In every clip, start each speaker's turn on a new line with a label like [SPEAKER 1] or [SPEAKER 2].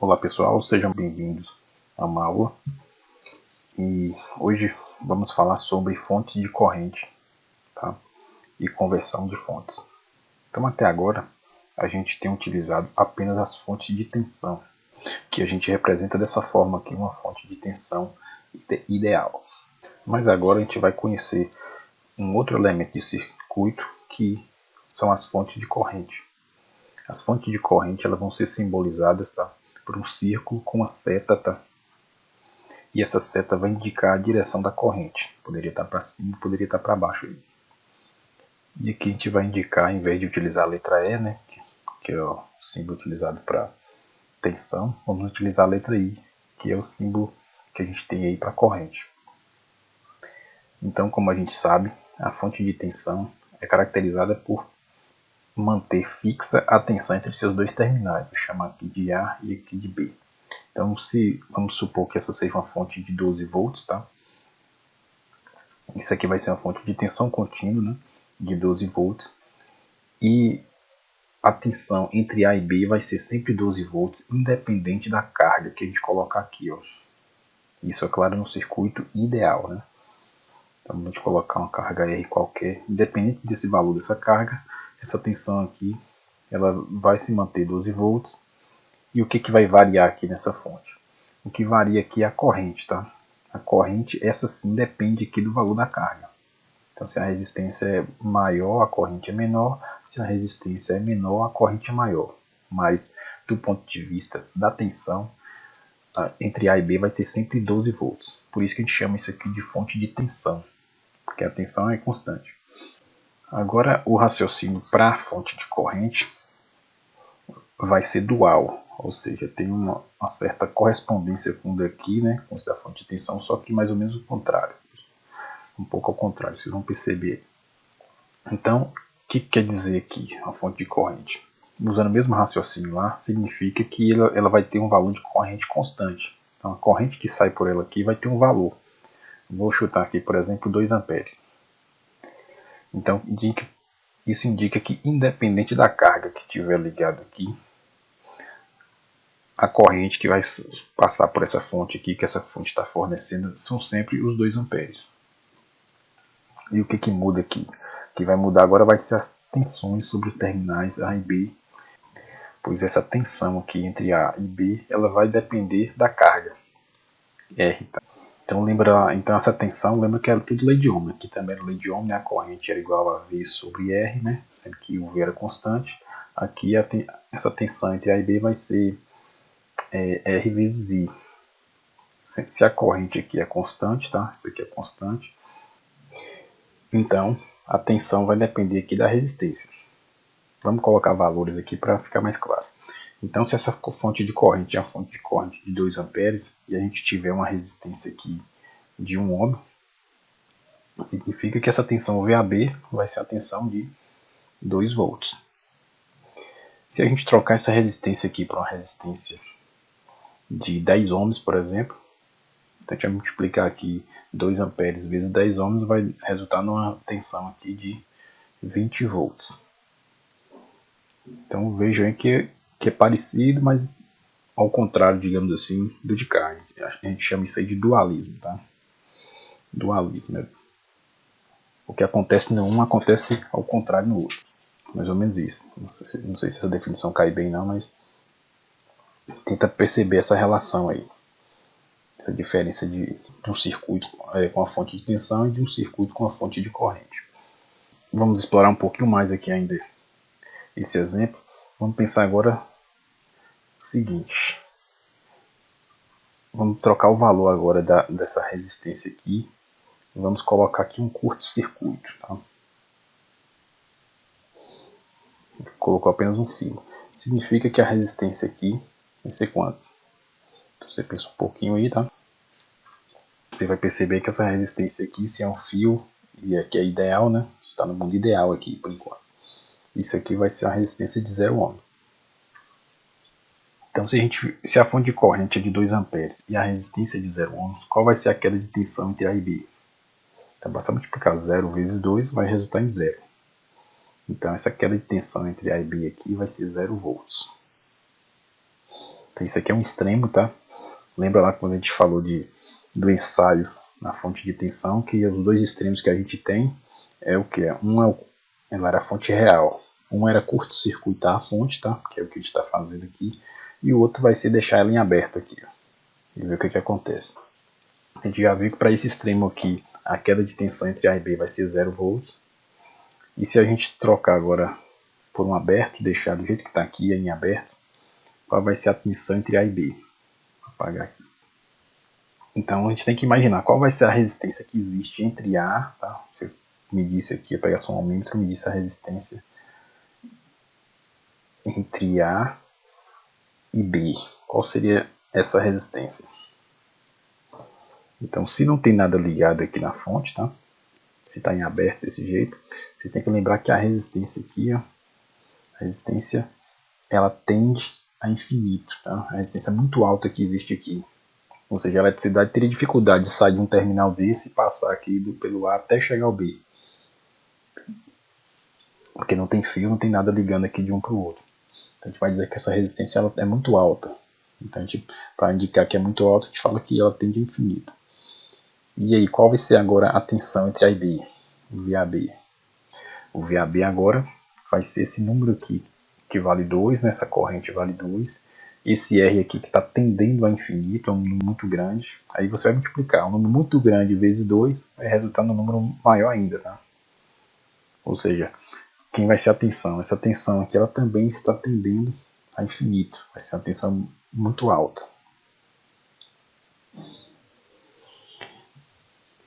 [SPEAKER 1] Olá pessoal, sejam bem-vindos a uma aula e hoje vamos falar sobre fontes de corrente, tá? E conversão de fontes. Então até agora a gente tem utilizado apenas as fontes de tensão, que a gente representa dessa forma aqui, uma fonte de tensão ideal. Mas agora a gente vai conhecer um outro elemento de circuito que são as fontes de corrente. As fontes de corrente elas vão ser simbolizadas, tá, por um círculo com uma seta, tá? E essa seta vai indicar a direção da corrente. Poderia estar para cima, poderia estar para baixo. E aqui a gente vai indicar, ao invés de utilizar a letra E, né, que é o símbolo utilizado para tensão, vamos utilizar a letra I, que é o símbolo que a gente tem aí para corrente. Então, como a gente sabe, a fonte de tensão é caracterizada por manter fixa a tensão entre seus dois terminais. Vou chamar aqui de A e aqui de B. Então, vamos supor que essa seja uma fonte de 12 volts, tá? Isso aqui vai ser uma fonte de tensão contínua, né, de 12 volts. E a tensão entre A e B vai ser sempre 12 volts, independente da carga que a gente colocar aqui, ó. Isso é claro no circuito ideal, né? Então, vamos colocar uma carga R qualquer, independente desse valor dessa carga, essa tensão aqui, ela vai se manter 12 volts. E o que vai variar aqui nessa fonte? O que varia aqui é a corrente, tá? A corrente, essa sim, depende aqui do valor da carga. Então, se a resistência é maior, a corrente é menor. Se a resistência é menor, a corrente é maior. Mas, do ponto de vista da tensão, entre A e B vai ter sempre 12 volts. Por isso que a gente chama isso aqui de fonte de tensão, porque a tensão é constante. Agora, o raciocínio para a fonte de corrente vai ser dual, ou seja, tem uma certa correspondência com o daqui, né, com esse da fonte de tensão, só que mais ou menos o contrário, um pouco ao contrário, vocês vão perceber. Então, o que quer dizer aqui a fonte de corrente? Usando o mesmo raciocínio lá, significa que ela vai ter um valor de corrente constante. Então, a corrente que sai por ela aqui vai ter um valor. Vou chutar aqui, por exemplo, 2 amperes. Então, isso indica que, independente da carga que estiver ligada aqui, a corrente que vai passar por essa fonte aqui, que essa fonte está fornecendo, são sempre os 2 amperes. E o que muda aqui? O que vai mudar agora vai ser as tensões sobre os terminais A e B, pois essa tensão aqui entre A e B, ela vai depender da carga R. Tá? Então, então essa tensão, lembra que era tudo lei de Ohm. Aqui também era lei de Ohm, né? A corrente era igual a V sobre R, né? Sendo que o V era constante. Aqui essa tensão entre A e B vai ser R vezes I. Se a corrente aqui é constante, tá? Isso aqui é constante. Então, a tensão vai depender aqui da resistência. Vamos colocar valores aqui para ficar mais claro. Então, se essa fonte de corrente é uma fonte de corrente de 2 amperes e a gente tiver uma resistência aqui de 1 ohm, significa que essa tensão VAB vai ser a tensão de 2 volts. Se a gente trocar essa resistência aqui para uma resistência de 10 ohms, por exemplo, então a gente vai multiplicar aqui 2 amperes vezes 10 ohms, vai resultar numa tensão aqui de 20 volts. Então vejam aí que é parecido, mas ao contrário, digamos assim, do de cá. A gente chama isso aí de dualismo, tá? Dualismo. O que acontece no um acontece ao contrário no outro. Mais ou menos isso. Não sei se essa definição cai bem não, mas tenta perceber essa relação aí. Essa diferença de um circuito com a fonte de tensão e de um circuito com a fonte de corrente. Vamos explorar um pouquinho mais aqui ainda esse exemplo. Vamos pensar agora o seguinte. Vamos trocar o valor agora dessa resistência aqui. Vamos colocar aqui um curto-circuito. Tá? Colocou apenas um fio. Significa que a resistência aqui vai ser quanto? Então, você pensa um pouquinho aí, tá? Você vai perceber que essa resistência aqui, se é um fio, e aqui é ideal, né? Está no mundo ideal aqui, por enquanto. Isso aqui vai ser a resistência de 0 ohm. Então, se a fonte de corrente é de 2 amperes e a resistência é de 0 ohm, qual vai ser a queda de tensão entre A e B? Então, basta multiplicar 0 vezes 2, vai resultar em 0. Então, essa queda de tensão entre A e B aqui vai ser 0 volts. Então isso aqui é um extremo, tá? Lembra lá quando a gente falou do ensaio na fonte de tensão, que os dois extremos que a gente tem é o que? Ela era a fonte real. Um era curto-circuitar a fonte, tá? Que é o que a gente está fazendo aqui. E o outro vai ser deixar ela em aberto aqui, ó, e ver o que acontece. A gente já viu que para esse extremo aqui, a queda de tensão entre A e B vai ser 0 volts. E se a gente trocar agora por um aberto, deixar do jeito que está aqui em aberto, qual vai ser a tensão entre A e B? Vou apagar aqui. Então a gente tem que imaginar qual vai ser a resistência que existe entre A, tá? Se eu medisse aqui, eu pegar só um ohmímetro, medisse a resistência entre A e B. Qual seria essa resistência? Então, se não tem nada ligado aqui na fonte, tá? Se está em aberto desse jeito, você tem que lembrar que a resistência aqui, ó, a resistência, ela tende a infinito, tá? A resistência muito alta que existe aqui. Ou seja, a eletricidade teria dificuldade de sair de um terminal desse e passar aqui pelo A até chegar ao B. Porque não tem fio, não tem nada ligando aqui de um para o outro. Então a gente vai dizer que essa resistência ela é muito alta. Então, para indicar que é muito alta, a gente fala que ela tende a infinito. E aí, qual vai ser agora a tensão entre A e B? O VAB. O VAB agora vai ser esse número aqui, que vale 2, né? Essa corrente vale 2. Esse R aqui que está tendendo a infinito, é um número muito grande. Aí você vai multiplicar. Um número muito grande vezes 2 vai resultar num número maior ainda, tá? Ou seja, quem vai ser a tensão? Essa tensão aqui ela também está tendendo a infinito. Vai ser uma tensão muito alta.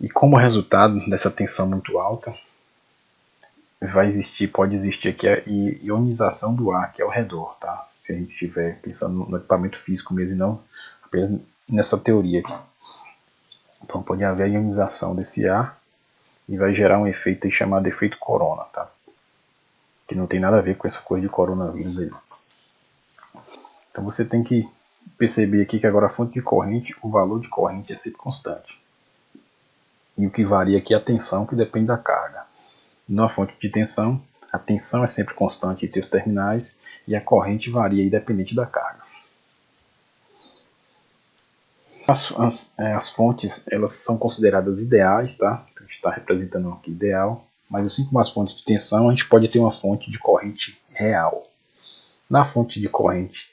[SPEAKER 1] E como resultado dessa tensão muito alta, pode existir aqui a ionização do ar que é ao redor, tá? Se a gente estiver pensando no equipamento físico mesmo e não apenas nessa teoria aqui. Então pode haver a ionização desse ar e vai gerar um efeito aí chamado efeito corona, tá? Que não tem nada a ver com essa coisa de coronavírus aí. Então você tem que perceber aqui que agora a fonte de corrente, o valor de corrente é sempre constante. E o que varia aqui é a tensão, que depende da carga. Na fonte de tensão, a tensão é sempre constante entre os terminais e a corrente varia independente da carga. As fontes elas são consideradas ideais, tá? A gente está representando aqui ideal, mas assim como as fontes de tensão, a gente pode ter uma fonte de corrente real. Na fonte de corrente,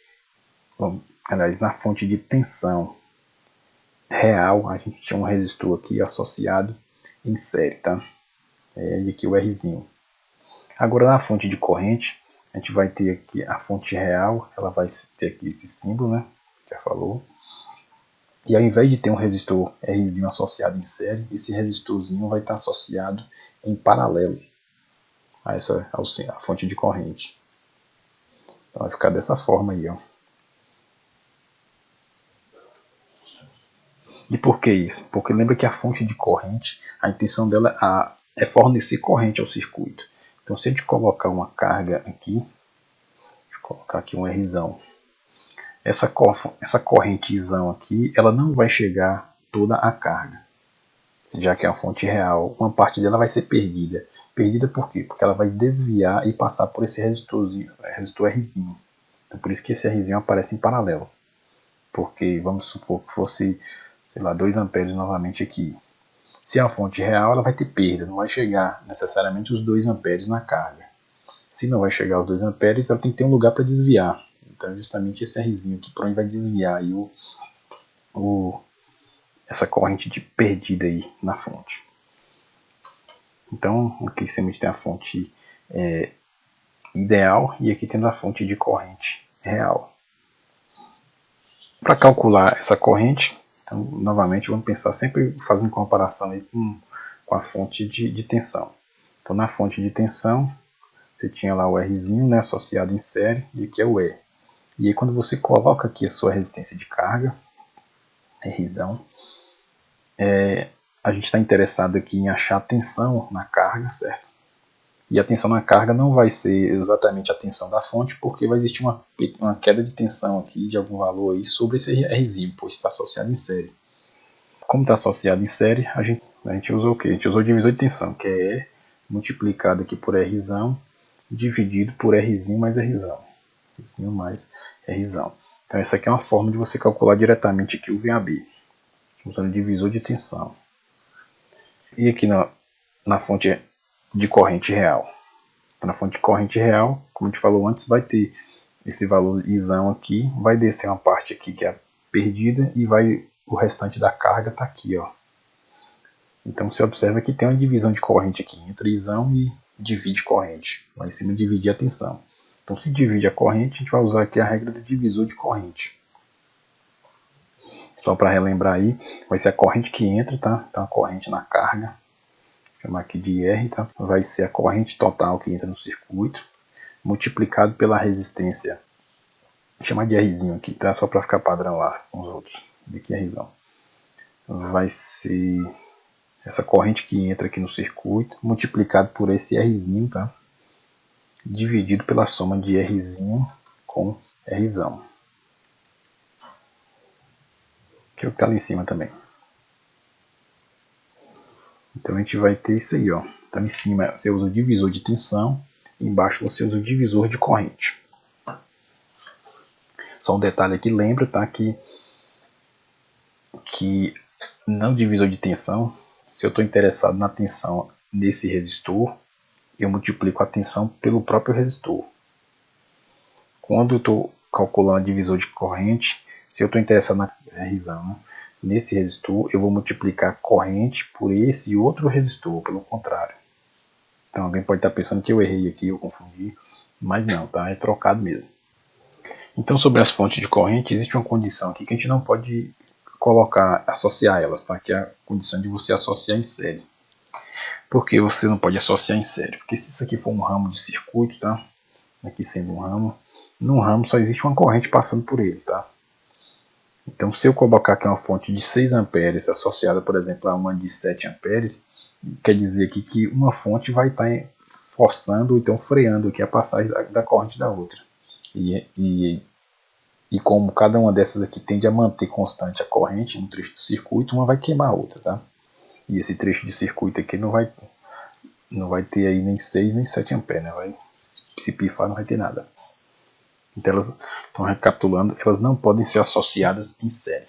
[SPEAKER 1] aliás, na fonte de tensão real, a gente tinha um resistor aqui associado em série, tá? E aqui o Rzinho. Agora na fonte de corrente, a gente vai ter aqui a fonte real, ela vai ter aqui esse símbolo, né? Já falou. E ao invés de ter um resistor Rzinho associado em série, esse resistorzinho vai estar associado em paralelo a a fonte de corrente. Então vai ficar dessa forma aí, ó. E por que isso? Porque lembra que a fonte de corrente, a intenção dela é fornecer corrente ao circuito. Então se a gente colocar uma carga aqui, deixa eu colocar aqui um Rzão. Essa correntezão aqui, ela não vai chegar toda a carga. Já que é a fonte real, uma parte dela vai ser perdida. Perdida por quê? Porque ela vai desviar e passar por esse resistor Rzinho. Então por isso que esse Rzinho aparece em paralelo. Porque vamos supor que fosse, sei lá, 2 amperes novamente aqui. Se é a fonte real, ela vai ter perda, não vai chegar necessariamente os 2 amperes na carga. Se não vai chegar os 2 amperes, ela tem que ter um lugar para desviar. Então justamente esse Rzinho aqui para onde vai desviar aí essa corrente de perdida aí na fonte. Então aqui em cima a gente tem a fonte ideal e aqui temos a fonte de corrente real. Para calcular essa corrente, então, novamente vamos pensar sempre fazendo comparação aí com a fonte de tensão. Então na fonte de tensão você tinha lá o Rzinho, né, associado em série, e aqui é o E. E aí quando você coloca aqui a sua resistência de carga, Rzão, a gente está interessado aqui em achar a tensão na carga, certo? E a tensão na carga não vai ser exatamente a tensão da fonte, porque vai existir uma queda de tensão aqui de algum valor aí sobre esse Rzinho, pois está associado em série. Como está associado em série, a gente usou o quê? A gente usou o divisor de tensão, que é E multiplicado aqui por Rzão, dividido por Rzinho mais Rzão. Rzinho mais Rzão. Então essa aqui é uma forma de você calcular diretamente aqui o VAB, usando divisor de tensão. E aqui na fonte de corrente real. Então, na fonte de corrente real, como a gente falou antes, vai ter esse valorzão aqui, vai descer uma parte aqui que é perdida e o restante da carga está aqui, ó. Então você observa que tem uma divisão de corrente aqui entre isão e divide corrente. Lá em cima dividir a tensão. Então se divide a corrente, a gente vai usar aqui a regra do divisor de corrente. Só para relembrar aí, vai ser a corrente que entra, tá? Então a corrente na carga, vou chamar aqui de R, tá? Vai ser a corrente total que entra no circuito, multiplicado pela resistência. Vou chamar de Rzinho aqui, tá? Só para ficar padrão lá com os outros. Aqui é Rzão. Vai ser essa corrente que entra aqui no circuito, multiplicado por esse Rzinho, tá? Dividido pela soma de Rzinho com Rzão. Que é o que está ali em cima também. Então a gente vai ter isso aí, ó. Então em cima você usa o divisor de tensão, embaixo você usa o divisor de corrente. Só um detalhe aqui, lembra, tá? Que no divisor de tensão, se eu estou interessado na tensão desse resistor, eu multiplico a tensão pelo próprio resistor. Quando eu estou calculando a divisor de corrente, se eu estou interessado na Rzão, né, nesse resistor, eu vou multiplicar a corrente por esse outro resistor, pelo contrário. Então alguém pode estar pensando que eu errei aqui, eu confundi, mas não, tá? É trocado mesmo. Então sobre as fontes de corrente, existe uma condição aqui que a gente não pode associar elas, tá? Que é a condição de você associar em série. Por que você não pode associar em série? Porque se isso aqui for um ramo de circuito, tá? Aqui sendo um ramo, num ramo só existe uma corrente passando por ele, tá? Então se eu colocar aqui uma fonte de 6 amperes associada, por exemplo, a uma de 7 amperes, quer dizer aqui que uma fonte vai estar forçando ou então freando aqui a passagem da corrente da outra. E como cada uma dessas aqui tende a manter constante a corrente no trecho do circuito, uma vai queimar a outra, tá? E esse trecho de circuito aqui não vai ter aí nem 6 nem 7 amperes, né? Se pifar não vai ter nada. Então recapitulando, elas não podem ser associadas em série.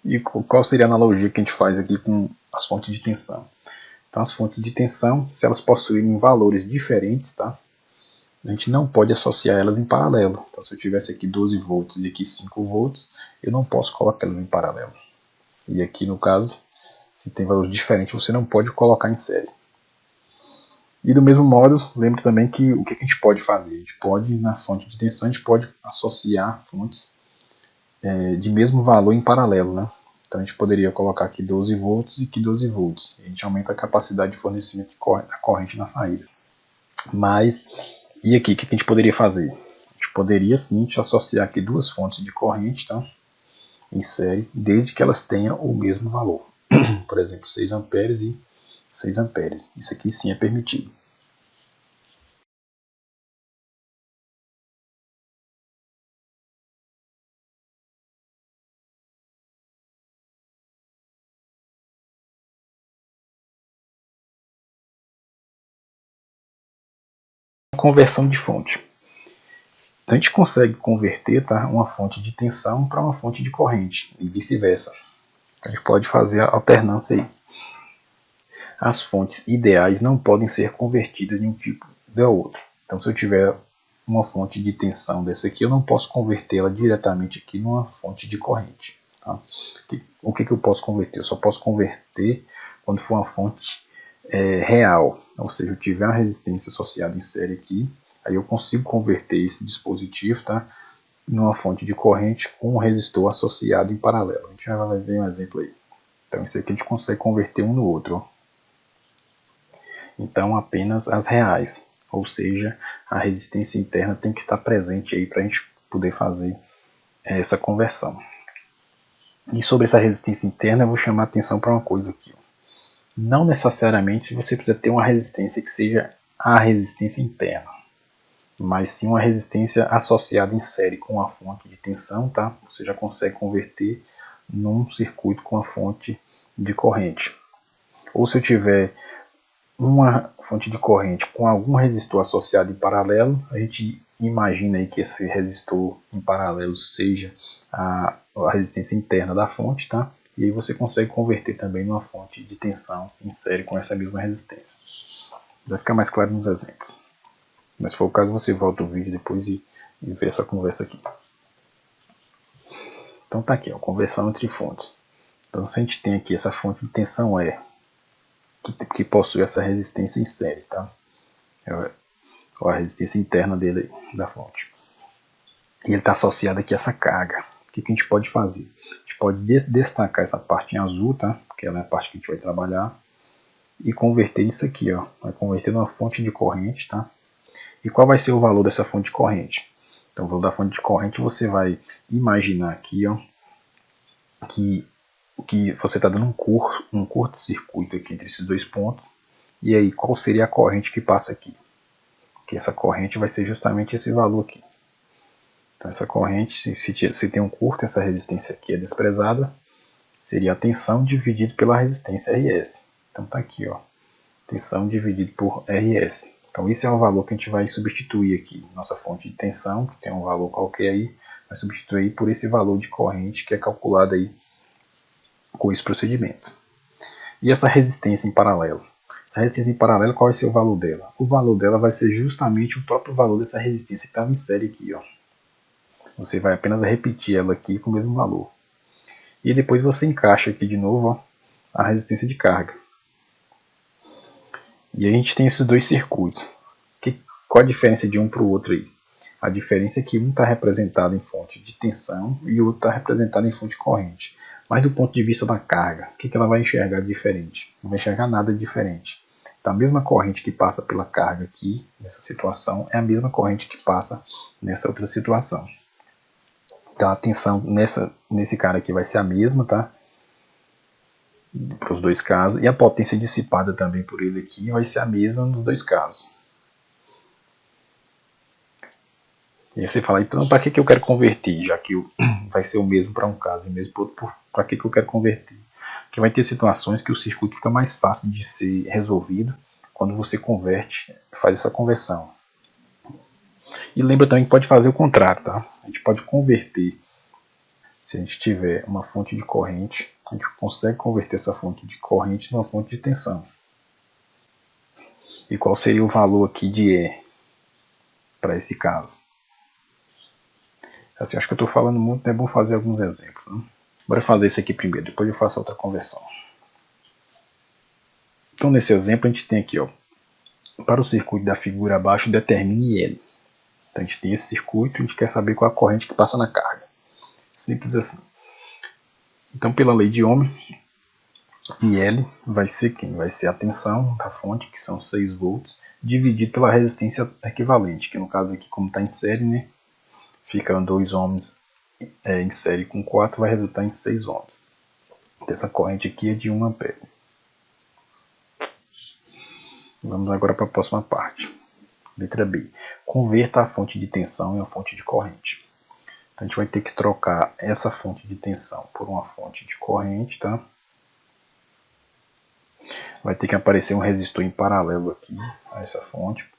[SPEAKER 1] E qual seria a analogia que a gente faz aqui com as fontes de tensão? Então as fontes de tensão, se elas possuírem valores diferentes, tá? A gente não pode associar elas em paralelo. Então se eu tivesse aqui 12 volts e aqui 5 volts, eu não posso colocar elas em paralelo. E aqui no caso, se tem valores diferentes, você não pode colocar em série. E do mesmo modo, lembre também que o que a gente pode fazer? A gente pode, na fonte de tensão, a gente pode associar fontes de mesmo valor em paralelo, né? Então a gente poderia colocar aqui 12 volts e aqui 12 volts. A gente aumenta a capacidade de fornecimento da corrente na saída. Mas, e aqui, o que a gente poderia fazer? A gente poderia sim associar aqui duas fontes de corrente, tá? Em série, desde que elas tenham o mesmo valor. Por exemplo, 6 amperes e 6 amperes. Isso aqui sim é permitido. Conversão de fonte. Então a gente consegue converter, tá, uma fonte de tensão para uma fonte de corrente e vice-versa. A gente pode fazer a alternância aí. As fontes ideais não podem ser convertidas de um tipo da outro. Então se eu tiver uma fonte de tensão dessa aqui, eu não posso convertê-la diretamente aqui numa fonte de corrente. Tá? O que eu posso converter? Eu só posso converter quando for uma fonte real, ou seja, eu tiver uma resistência associada em série aqui, aí eu consigo converter esse dispositivo, tá, numa fonte de corrente com um resistor associado em paralelo. A gente já vai ver um exemplo aí. Então isso aqui a gente consegue converter um no outro. Ó. Então apenas as reais, ou seja, a resistência interna tem que estar presente aí para a gente poder fazer essa conversão. E sobre essa resistência interna eu vou chamar a atenção para uma coisa aqui. Ó. Não necessariamente você precisa ter uma resistência que seja a resistência interna, mas sim uma resistência associada em série com a fonte de tensão, tá? Você já consegue converter num circuito com a fonte de corrente. Ou se eu tiver uma fonte de corrente com algum resistor associado em paralelo, a gente imagina aí que esse resistor em paralelo seja a resistência interna da fonte, tá? E aí você consegue converter também numa fonte de tensão em série com essa mesma resistência. Vai ficar mais claro nos exemplos. Mas se for o caso, você volta o vídeo depois e vê essa conversa aqui. Então tá aqui, ó, conversão entre fontes. Então se a gente tem aqui essa fonte de tensão E, que possui essa resistência em série, tá? Ou a resistência interna dele, da fonte. E ele está associado aqui a essa carga. O que a gente pode fazer? A gente pode destacar essa parte em azul, tá? Porque ela é a parte que a gente vai trabalhar. E converter isso aqui, ó. Vai converter numa fonte de corrente, tá? E qual vai ser o valor dessa fonte de corrente? Então, o valor da fonte de corrente você vai imaginar aqui, ó, que você está dando um curto-circuito aqui entre esses dois pontos. E aí, qual seria a corrente que passa aqui? Que essa corrente vai ser justamente esse valor aqui. Então essa corrente, se tem um curto, essa resistência aqui é desprezada, seria a tensão dividido pela resistência RS. Então está aqui, ó, tensão dividido por RS. Então esse é o valor que a gente vai substituir aqui. Nossa fonte de tensão, que tem um valor qualquer aí, vai substituir por esse valor de corrente que é calculado aí com esse procedimento. E essa resistência em paralelo? Essa resistência em paralelo, qual vai ser o valor dela? O valor dela vai ser justamente o próprio valor dessa resistência que estava em série aqui, ó. Você vai apenas repetir ela aqui com o mesmo valor. E depois você encaixa aqui de novo, ó, a resistência de carga. E a gente tem esses dois circuitos. Qual a diferença de um para o outro aí? A diferença é que um está representado em fonte de tensão e o outro está representado em fonte de corrente. Mas do ponto de vista da carga, o que ela vai enxergar de diferente? Não vai enxergar nada de diferente. Então a mesma corrente que passa pela carga aqui, nessa situação, é a mesma corrente que passa nessa outra situação. Então a tensão nesse cara aqui vai ser a mesma, tá? Para os dois casos. E a potência dissipada também por ele aqui vai ser a mesma nos dois casos. E aí você fala, então para que eu quero converter? Já que vai ser o mesmo para um caso e mesmo para outro, para que eu quero converter? Porque vai ter situações que o circuito fica mais fácil de ser resolvido quando você converte, faz essa conversão. E lembra também que pode fazer o contrário, tá? A gente pode converter. Se a gente tiver uma fonte de corrente, a gente consegue converter essa fonte de corrente numa fonte de tensão. E qual seria o valor aqui de E para esse caso? Assim, acho que eu estou falando muito, é bom fazer alguns exemplos. Né? Bora fazer isso aqui primeiro, depois eu faço outra conversão. Então nesse exemplo a gente tem aqui, ó, para o circuito da figura abaixo, determine L. Então a gente tem esse circuito e a gente quer saber qual é a corrente que passa na carga. Simples assim. Então pela lei de Ohm, IL vai ser quem? Vai ser a tensão da fonte, que são 6 volts, dividido pela resistência equivalente, que no caso aqui, como está em série, né, fica 2 ohms em série com 4, vai resultar em 6 ohms. Então essa corrente aqui é de 1 ampere. Vamos agora para a próxima parte. Letra B. Converta a fonte de tensão em uma fonte de corrente. Então a gente vai ter que trocar essa fonte de tensão por uma fonte de corrente, tá? Vai ter que aparecer um resistor em paralelo aqui a essa fonte.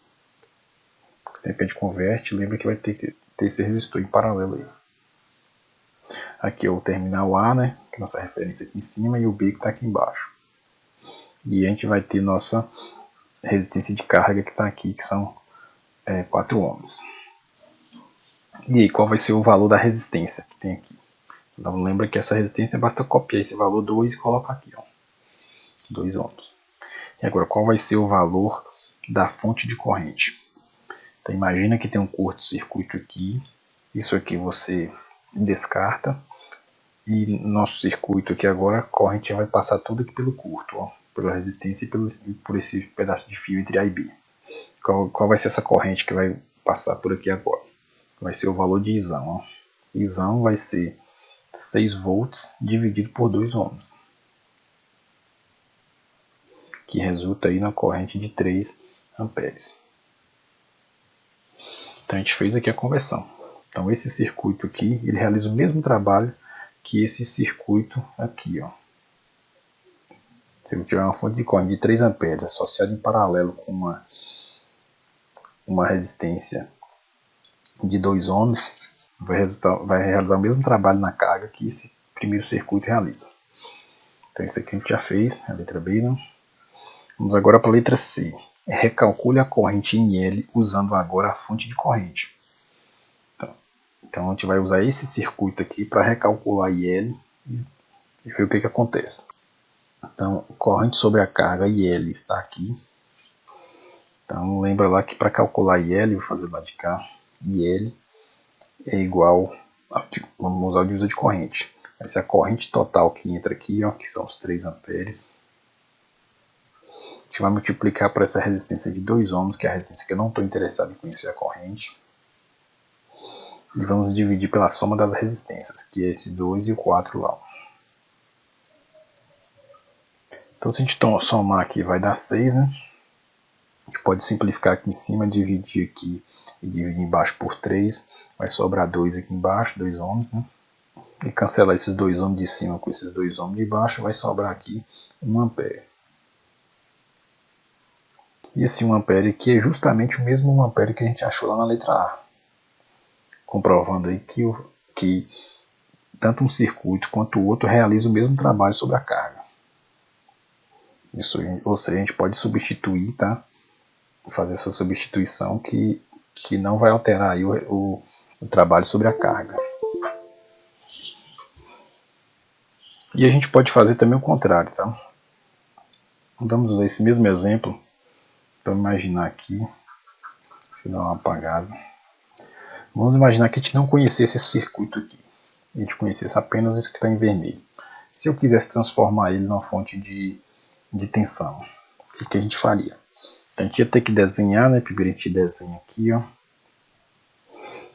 [SPEAKER 1] Sempre que a gente converte, lembra que vai ter que ter esse resistor em paralelo aí. Aqui é o terminal A, né, que é nossa referência aqui em cima, e o B que está aqui embaixo. E a gente vai ter nossa resistência de carga que está aqui, que são 4 ohms. E aí, qual vai ser o valor da resistência que tem aqui? Então lembra que essa resistência basta copiar esse valor 2 e colocar aqui, ó, 2 ohms. E agora, qual vai ser o valor da fonte de corrente? Então imagina que tem um curto-circuito aqui, isso aqui você descarta, e nosso circuito aqui agora, a corrente vai passar tudo aqui pelo curto, ó, pela resistência e por esse pedaço de fio entre A e B. Qual vai ser essa corrente que vai passar por aqui agora? Vai ser o valor de Isão. Ó. Isão vai ser 6 volts dividido por 2 ohms, que resulta aí na corrente de 3 amperes. Então a gente fez aqui a conversão. Então esse circuito aqui, ele realiza o mesmo trabalho que esse circuito aqui, ó. Se eu tiver uma fonte de corrente de 3 amperes associada em paralelo com uma resistência de 2 ohms vai realizar o mesmo trabalho na carga que esse primeiro circuito realiza. Então isso aqui a gente já fez, a letra B, né? Vamos agora para a letra C. Recalcule a corrente em L usando agora a fonte de corrente. Então a gente vai usar esse circuito aqui para recalcular IL e ver o que acontece. Então, corrente sobre a carga IL está aqui. Então lembra lá que para calcular IL, vou fazer lá de cá, IL é igual a, vamos usar o divisor de corrente. Vai ser a corrente total que entra aqui, ó, que são os 3 amperes. A gente vai multiplicar por essa resistência de 2 ohms, que é a resistência que eu não estou interessado em conhecer a corrente. E vamos dividir pela soma das resistências, que é esse 2 e o 4 lá. Então se a gente somar aqui vai dar 6, né? A gente pode simplificar aqui em cima, dividir aqui e dividir embaixo por 3. Vai sobrar 2 aqui embaixo, 2 ohms, né? E cancelar esses 2 ohms de cima com esses 2 ohms de baixo, vai sobrar aqui 1 ampere. E esse 1 ampere aqui é justamente o mesmo 1 ampere que a gente achou lá na letra A. Comprovando aí que tanto um circuito quanto o outro realiza o mesmo trabalho sobre a carga. Isso, ou seja, a gente pode substituir, tá? Fazer essa substituição que não vai alterar aí o trabalho sobre a carga. E a gente pode fazer também o contrário, tá? Vamos usar esse mesmo exemplo para imaginar aqui. Deixa eu dar uma apagada. Vamos imaginar que a gente não conhecesse esse circuito aqui. A gente conhecesse apenas esse que está em vermelho. Se eu quisesse transformar ele numa fonte de tensão, o que a gente faria? Então a gente ia ter que desenhar, né? Primeiro a gente desenha aqui, ó.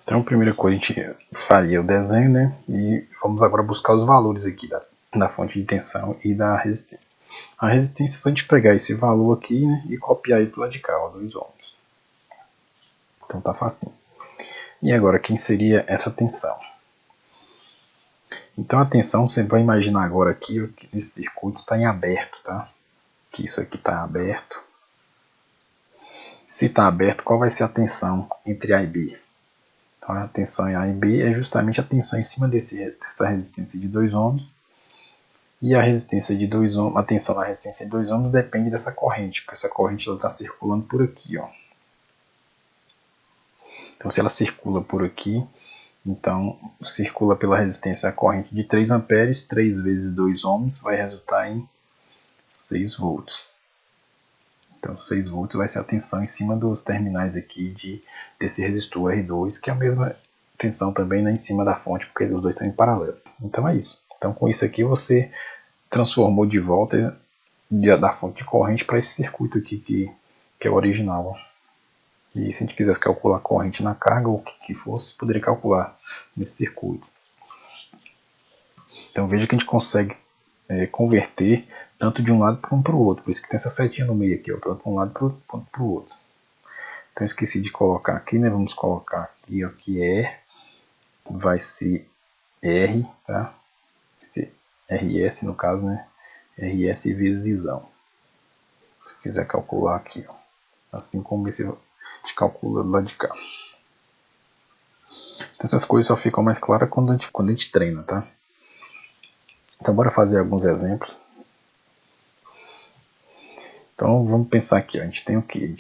[SPEAKER 1] Então a primeira coisa a gente faria o desenho, né? E vamos agora buscar os valores aqui da fonte de tensão e da resistência. A resistência é só a gente pegar esse valor aqui, né, e copiar ele para o lado de cá, ó, 2 ohms. Então tá facinho. E agora quem seria essa tensão? Então a tensão, você vai imaginar agora aqui que esse circuito está em aberto, tá? Que isso aqui está aberto. Se está aberto, qual vai ser a tensão entre A e B? Então a tensão em A e B é justamente a tensão em cima dessa resistência de 2 ohms. E a resistência de 2 ohms, a tensão na resistência de 2 ohms depende dessa corrente, porque essa corrente está circulando por aqui, ó. Então se ela circula por aqui, então circula pela resistência a corrente de 3 amperes, 3 vezes 2 ohms vai resultar em 6 volts. Então 6 volts vai ser a tensão em cima dos terminais aqui desse resistor R2, que é a mesma tensão também, né, em cima da fonte, porque os dois estão em paralelo. Então é isso. Então com isso aqui você transformou de volta da fonte de corrente para esse circuito aqui que é o original. E se a gente quisesse calcular a corrente na carga ou o que fosse, poderia calcular nesse circuito. Então veja que a gente consegue converter tanto de um lado para o outro. Por isso que tem essa setinha no meio aqui, ó, tanto para um lado quanto para o outro. Então esqueci de colocar aqui, né? Vamos colocar aqui, ó, que vai ser R, tá? Vai ser RS no caso, né? RS vezes Isão. Se quiser calcular aqui, ó. Assim como esse a gente calcula do lado de cá. Então essas coisas só ficam mais claras quando a gente treina, tá? Então bora fazer alguns exemplos. Então vamos pensar aqui, ó. A gente tem o que?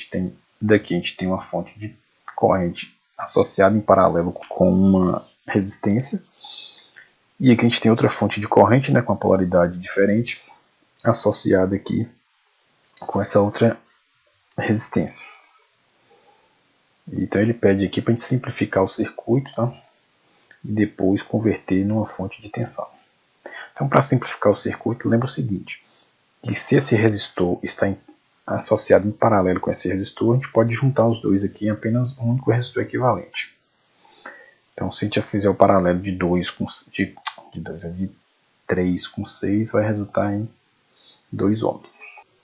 [SPEAKER 1] Daqui a gente tem uma fonte de corrente associada em paralelo com uma resistência. E aqui a gente tem outra fonte de corrente, né, com a polaridade diferente, associada aqui com essa outra resistência. Então ele pede aqui para a gente simplificar o circuito, tá? E depois converter numa fonte de tensão. Então para simplificar o circuito, lembra o seguinte, que se esse resistor está associado em paralelo com esse resistor, a gente pode juntar os dois aqui em apenas um único resistor equivalente. Então se a gente fizer o paralelo de 3 com 6, vai resultar em 2 ohms.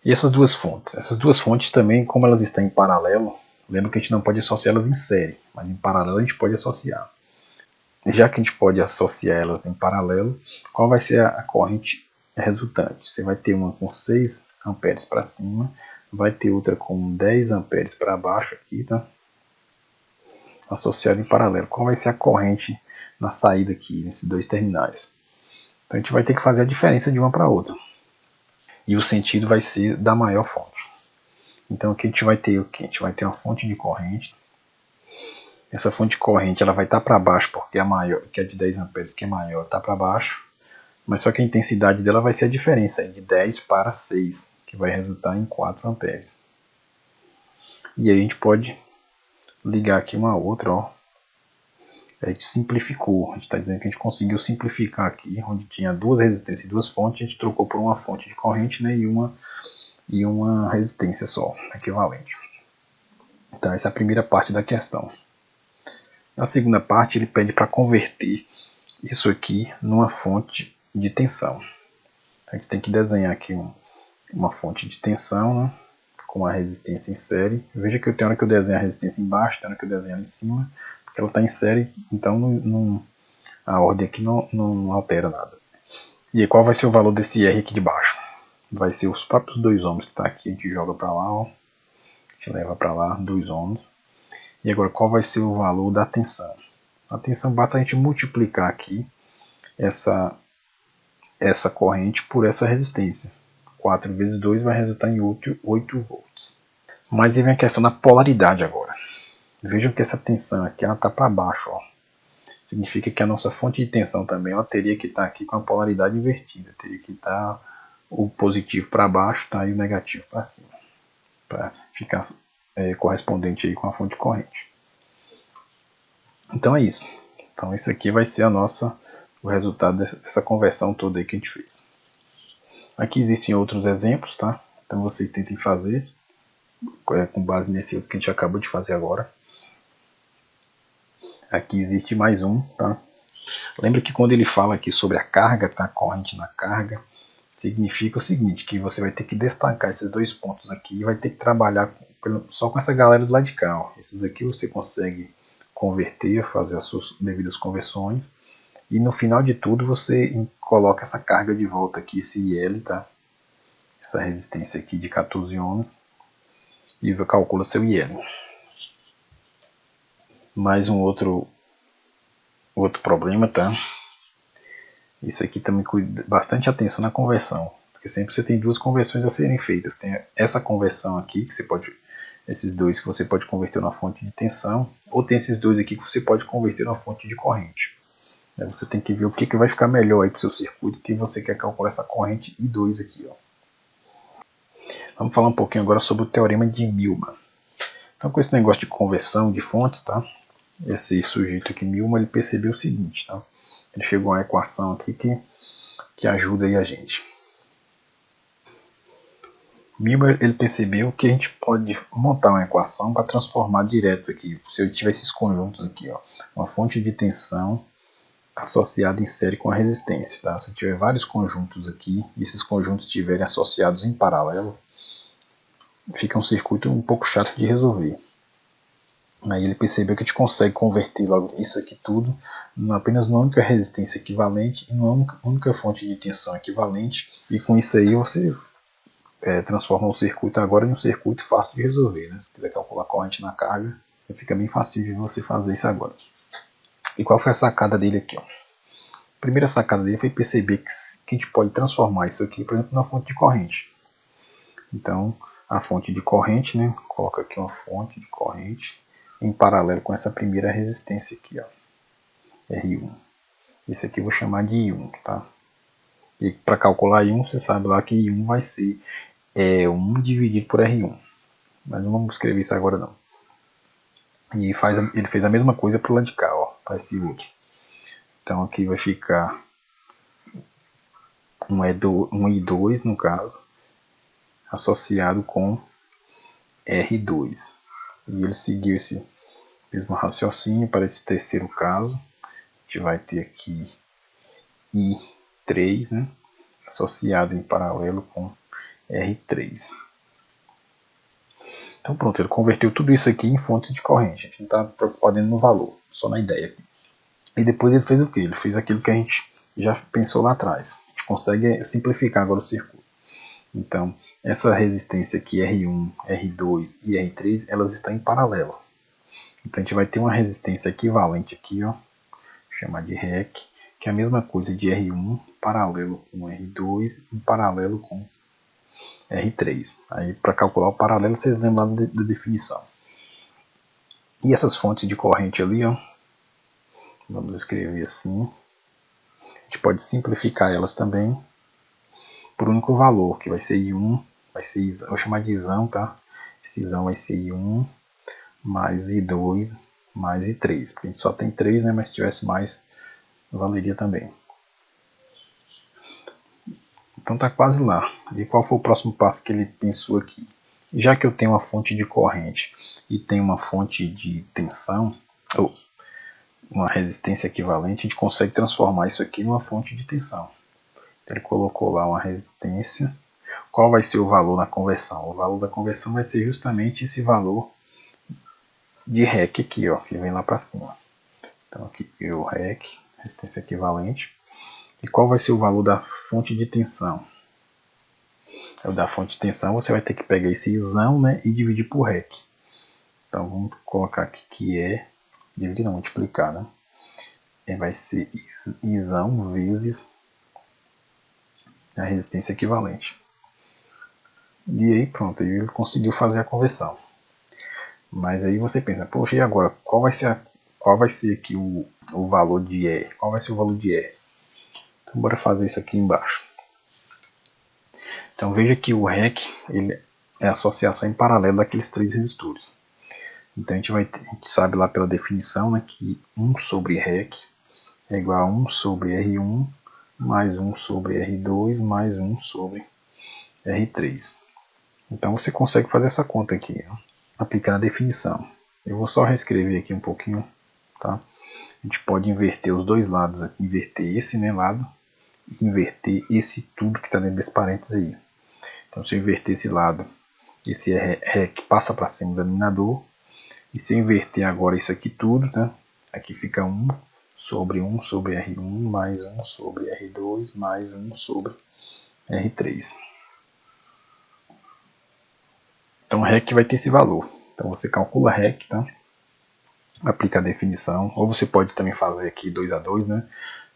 [SPEAKER 1] E essas duas fontes também, como elas estão em paralelo, lembra que a gente não pode associar elas em série, mas em paralelo a gente pode associar. Já que a gente pode associar elas em paralelo, qual vai ser a corrente resultante? Você vai ter uma com 6 amperes para cima, vai ter outra com 10 amperes para baixo aqui, tá? associado em paralelo. Qual vai ser a corrente na saída aqui, nesses dois terminais? Então a gente vai ter que fazer a diferença de uma para outra. E o sentido vai ser da maior fonte. Então aqui a gente vai ter o que? A gente vai ter uma fonte de corrente. Essa fonte de corrente ela vai estar para baixo, porque a maior, que é de 10 amperes, que é maior, está para baixo. Mas só que a intensidade dela vai ser a diferença de 10 para 6, que vai resultar em 4 amperes. E aí a gente pode ligar aqui uma outra, ó. A gente simplificou, a gente está dizendo que a gente conseguiu simplificar aqui, onde tinha duas resistências e duas fontes, a gente trocou por uma fonte de corrente, né, e uma resistência só, equivalente. Então essa é a primeira parte da questão. Na segunda parte ele pede para converter isso aqui numa fonte de tensão. A gente tem que desenhar aqui uma fonte de tensão, né, com a resistência em série. Veja que tem hora que eu desenho a resistência embaixo, tem hora que eu desenho ela em cima, porque ela está em série, então a ordem aqui não altera nada. E aí, qual vai ser o valor desse R aqui de baixo? Vai ser os próprios 2 ohms que está aqui, a gente joga para lá, ó. A gente leva para lá 2 ohms. E agora qual vai ser o valor da tensão? A tensão basta a gente multiplicar aqui essa corrente por essa resistência. 4 vezes 2 vai resultar em 8 volts. Mas aí vem a questão da polaridade agora. Vejam que essa tensão aqui está para baixo, ó. Significa que a nossa fonte de tensão também ela teria que estar aqui com a polaridade invertida. Teria que estar o positivo para baixo, tá, e o negativo para cima. Para ficar correspondente aí com a fonte de corrente. Então é isso. Então isso aqui vai ser o resultado dessa conversão toda aí que a gente fez. Aqui existem outros exemplos, tá? Então vocês tentem fazer com base nesse outro que a gente acabou de fazer agora. Aqui existe mais um, tá? Lembra que quando ele fala aqui sobre a carga, tá? Corrente na carga, significa o seguinte, que você vai ter que destacar esses dois pontos aqui e vai ter que trabalhar só com essa galera do lado de cá, ó. Esses aqui você consegue converter, fazer as suas devidas conversões e no final de tudo você coloca essa carga de volta aqui, esse IL, tá? Essa resistência aqui de 14 ohms e calcula seu IL. Mais um outro problema, tá? Isso aqui também cuida bastante atenção na conversão, porque sempre você tem duas conversões a serem feitas. Tem essa conversão aqui, que você pode, esses dois que você pode converter na fonte de tensão, ou tem esses dois aqui que você pode converter na fonte de corrente. Aí você tem que ver o que vai ficar melhor aí para o seu circuito, que você quer calcular essa corrente I2 aqui, ó. Vamos falar um pouquinho agora sobre o teorema de Millman. Então, com esse negócio de conversão de fontes, tá? Esse sujeito aqui, Millman, ele percebeu o seguinte, tá? Ele chegou a uma equação aqui que ajuda aí a gente. Millman, ele percebeu que a gente pode montar uma equação para transformar direto aqui. Se eu tiver esses conjuntos aqui, ó, uma fonte de tensão associada em série com a resistência, tá? Se eu tiver vários conjuntos aqui e esses conjuntos estiverem associados em paralelo, fica um circuito um pouco chato de resolver. Aí ele percebeu que a gente consegue converter logo isso aqui tudo apenas numa única resistência equivalente e numa única fonte de tensão equivalente, e com isso aí você transforma o circuito agora em um circuito fácil de resolver, né? Se quiser calcular a corrente na carga, fica bem fácil de você fazer isso agora. E qual foi a sacada dele aqui, ó? A primeira sacada dele foi perceber que a gente pode transformar isso aqui, por exemplo, na fonte de corrente. Então, a fonte de corrente, né? Coloca aqui uma fonte de corrente em paralelo com essa primeira resistência aqui, ó, R1. Esse aqui eu vou chamar de I1, tá? E para calcular I1, você sabe lá que I1 vai ser 1 dividido por R1. Mas não vamos escrever isso agora não. E ele fez a mesma coisa para o lado de cá, ó, para esse outro. Então aqui vai ficar um I2 no caso, associado com R2. E ele seguiu esse mesmo raciocínio para esse terceiro caso. A gente vai ter aqui I3, né, associado em paralelo com R3. Então pronto, ele converteu tudo isso aqui em fonte de corrente. A gente não está preocupado no valor, só na ideia aqui. E depois ele fez o que? Ele fez aquilo que a gente já pensou lá atrás. A gente consegue simplificar agora o circuito. Então, essa resistência aqui, R1, R2 e R3, elas estão em paralelo. Então a gente vai ter uma resistência equivalente aqui, ó, chamar de REC, que é a mesma coisa de R1 paralelo com R2 e paralelo com R3. Aí para calcular o paralelo vocês lembram da definição. E essas fontes de corrente ali, ó, vamos escrever assim. A gente pode simplificar elas também por um único valor, que vai ser I1, vai ser I, vou chamar de Isão, tá? Esse Isão vai ser I1 mais I2 mais I3, porque a gente só tem 3, né? Mas se tivesse mais, valeria também. Então tá quase lá. E qual foi o próximo passo que ele pensou aqui? Já que eu tenho uma fonte de corrente e tenho uma fonte de tensão, ou uma resistência equivalente, a gente consegue transformar isso aqui numa fonte de tensão. Então, ele colocou lá uma resistência. Qual vai ser o valor na conversão? O valor da conversão vai ser justamente esse valor de REC aqui, ó, que vem lá para cima. Então aqui o REC, resistência equivalente. E qual vai ser o valor da fonte de tensão? O da fonte de tensão você vai ter que pegar esse Isão, né, e dividir por REC. Então vamos colocar aqui que é, dividir não, multiplicar, né? E vai ser Isão vezes a resistência equivalente. E aí pronto, ele conseguiu fazer a conversão. Mas aí você pensa, poxa, e agora? Qual vai ser aqui o valor de E? Qual vai ser o valor de E? Então bora fazer isso aqui embaixo. Então veja que o REC ele é a associação em paralelo daqueles 3 resistores. Então a gente sabe lá pela definição, né, que 1 sobre REC é igual a 1 sobre R1 mais 1 sobre R2 mais 1 sobre R3. Então você consegue fazer essa conta aqui, ó, aplicando a definição. Eu vou só reescrever aqui um pouquinho, tá? A gente pode inverter os dois lados aqui, inverter esse, né, lado e inverter esse tudo que está dentro desse parênteses aí. Então se eu inverter esse lado, esse REC passa para cima do denominador. E se eu inverter agora isso aqui tudo, tá? Aqui fica 1 sobre R1 mais 1 sobre R2 mais 1 sobre R3. Então REC vai ter esse valor. Então você calcula REC, tá? Aplica a definição. Ou você pode também fazer aqui 2 a 2, né?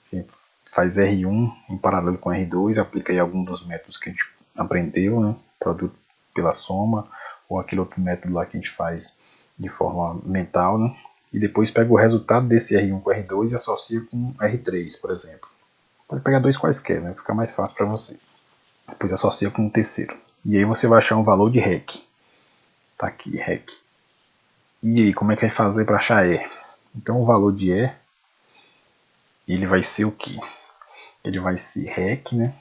[SPEAKER 1] Você faz R1 em paralelo com R2, aplica aí algum dos métodos que a gente aprendeu, né? Produto pela soma, ou aquele outro método lá que a gente faz de forma mental, né? E depois pega o resultado desse R1 com R2 e associa com R3, por exemplo. Pode pegar 2 quaisquer, né? Fica mais fácil para você. Depois associa com um terceiro. E aí você vai achar um valor de REC. Tá aqui, REC. E aí, como é que vai fazer para achar E? Então o valor de E, ele vai ser o quê? Ele vai ser REC, né?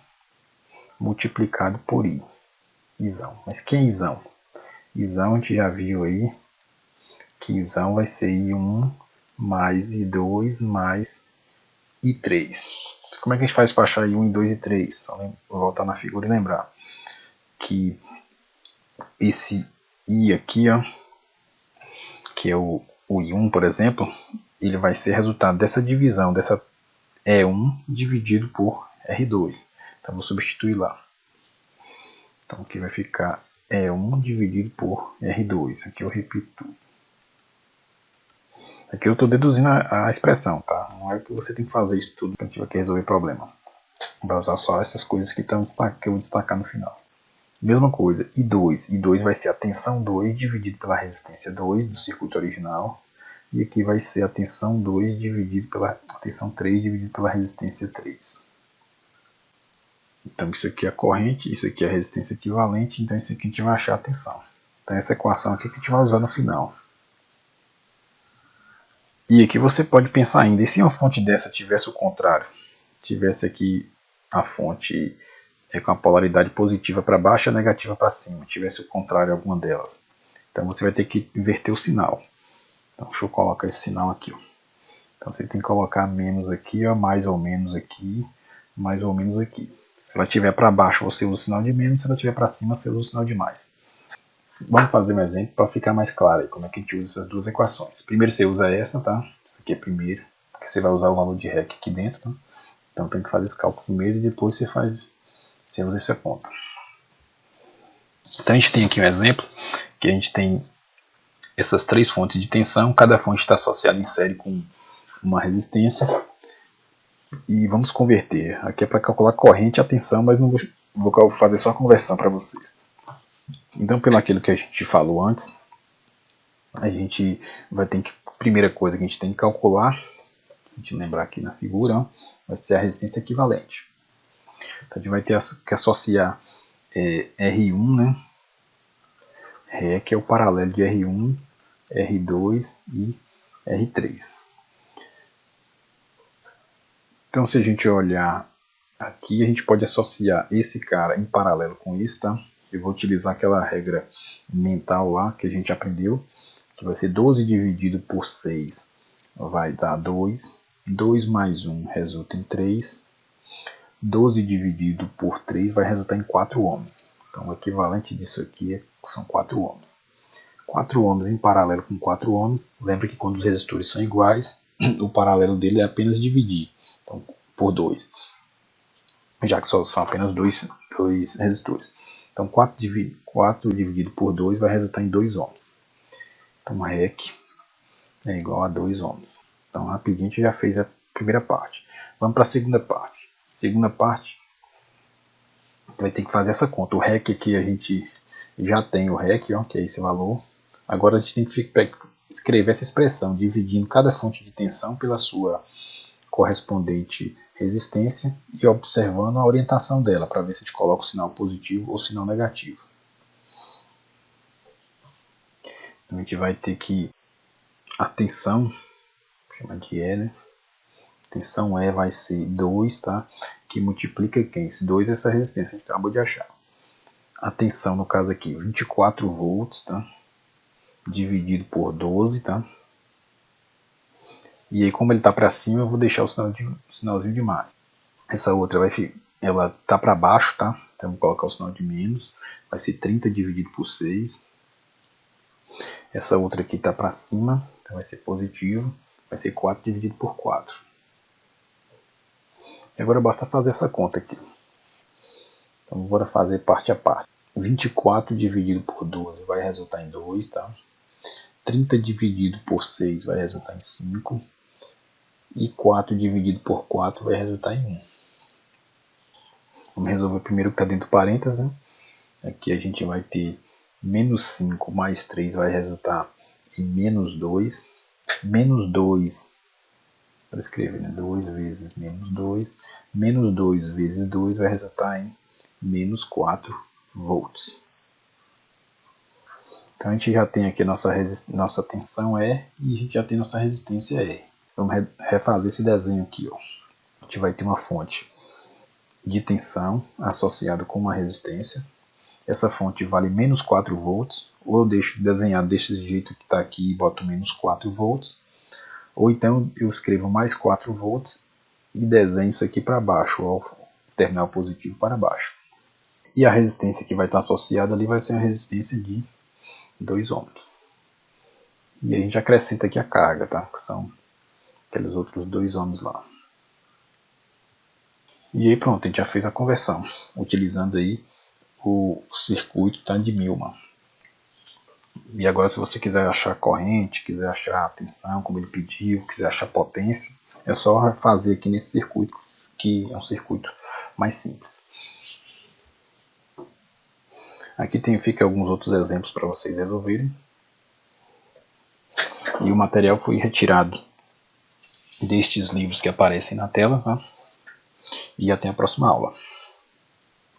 [SPEAKER 1] Multiplicado por I. Isão. Mas quem é Isão? Isão a gente já viu aí que Isão vai ser I1 mais I2 mais I3. Como é que a gente faz para achar I1, I2 e I3? Só vou voltar na figura e lembrar que esse I aqui, ó, que é o I1, por exemplo, ele vai ser resultado dessa divisão, dessa E1 dividido por R2. Então vou substituir lá. Então aqui vai ficar E1 dividido por R2. Aqui eu repito tudo. Aqui eu estou deduzindo a expressão, tá? Não é que você tem que fazer isso tudo para a gente vai resolver problema. Vai usar só essas coisas que eu vou destacar no final. Mesma coisa, I2. I2 vai ser a tensão 2 dividido pela resistência 2 do circuito original. E aqui vai ser a tensão 2 dividido pela tensão 3 dividido pela resistência 3. Então isso aqui é a corrente, isso aqui é a resistência equivalente, então isso aqui a gente vai achar a tensão. Então essa equação aqui que a gente vai usar no final. E aqui você pode pensar ainda, e se uma fonte dessa tivesse o contrário? Tivesse aqui a fonte com a polaridade positiva para baixo e a negativa para cima, tivesse o contrário alguma delas. Então você vai ter que inverter o sinal. Então deixa eu colocar esse sinal aqui. Ó. Então você tem que colocar menos aqui, ó, mais ou menos aqui, mais ou menos aqui. Se ela estiver para baixo você usa o sinal de menos, se ela estiver para cima você usa o sinal de mais. Vamos fazer um exemplo para ficar mais claro aí como é que a gente usa essas duas equações. Primeiro você usa essa, tá? Isso aqui é primeiro, porque você vai usar o valor de REC aqui dentro, tá? Então tem que fazer esse cálculo primeiro e depois você usa essa conta. Então a gente tem aqui um exemplo que a gente tem essas três fontes de tensão, cada fonte está associada em série com uma resistência. E vamos converter. Aqui é para calcular corrente e a tensão, mas não vou fazer só a conversão para vocês. Então, pelo aquilo que a gente falou antes, a gente vai ter que, primeira coisa que a gente tem que calcular, se a gente lembrar aqui na figura, ó, vai ser a resistência equivalente. Então, a gente vai ter que associar R1, né? Ré, que é o paralelo de R1, R2 e R3. Então, se a gente olhar aqui, a gente pode associar esse cara em paralelo com isso, tá? Eu vou utilizar aquela regra mental lá que a gente aprendeu, que vai ser 12 dividido por 6 vai dar 2. 2 mais 1 resulta em 3. 12 dividido por 3 vai resultar em 4 ohms. Então, o equivalente disso aqui são 4 ohms. 4 ohms em paralelo com 4 ohms. Lembra que quando os resistores são iguais, o paralelo dele é apenas dividir. Então, por 2, já que só são apenas dois resistores. Então, 4 dividido por 2 vai resultar em 2 ohms. Então, REC é igual a 2 ohms. Então, rapidinho a gente já fez a primeira parte. Vamos para a segunda parte. Segunda parte, vai ter que fazer essa conta. O REC aqui a gente já tem o REC, ó, que é esse valor. Agora a gente tem que escrever essa expressão, dividindo cada fonte de tensão pela sua correspondente resistência e observando a orientação dela para ver se a gente coloca o sinal positivo ou sinal negativo. Então a gente vai ter que a tensão, chama de E, né? Tensão E vai ser 2, tá? Que multiplica quem? Esse 2 é essa resistência, a gente acabou de achar. A tensão no caso aqui, 24 volts, tá? Dividido por 12, tá? E aí, como ele está para cima, eu vou deixar o sinalzinho de mais. Essa outra ela está para baixo, tá? Então, vou colocar o sinal de menos. Vai ser 30 dividido por 6. Essa outra aqui está para cima, então vai ser positivo. Vai ser 4 dividido por 4. E agora basta fazer essa conta aqui. Então, bora fazer parte a parte. 24 dividido por 12 vai resultar em 2, tá? 30 dividido por 6 vai resultar em 5. E 4 dividido por 4 vai resultar em 1. Vamos resolver primeiro o que está dentro do parênteses, né? Aqui a gente vai ter menos 5 mais 3 vai resultar em menos 2. Menos 2, para escrever, né? 2 vezes menos 2. Menos 2 vezes 2 vai resultar em menos 4 volts. Então a gente já tem aqui nossa tensão E e a gente já tem nossa resistência E. Vamos refazer esse desenho aqui, ó. A gente vai ter uma fonte de tensão associada com uma resistência. Essa fonte vale menos 4 volts. Ou eu deixo desenhado desse jeito que está aqui e boto menos 4 volts. Ou então eu escrevo mais 4 volts e desenho isso aqui para baixo, o terminal positivo para baixo. E a resistência que vai estar associada ali vai ser a resistência de 2 ohms. E a gente acrescenta aqui a carga, tá? Que são aqueles outros 2 ohms lá. E aí pronto, a gente já fez a conversão, utilizando aí o circuito tá, de Millman. E agora se você quiser achar corrente, quiser achar a tensão, como ele pediu, quiser achar potência, é só fazer aqui nesse circuito, que é um circuito mais simples. Aqui fica alguns outros exemplos para vocês resolverem. E o material foi retirado destes livros que aparecem na tela, tá? E até a próxima aula.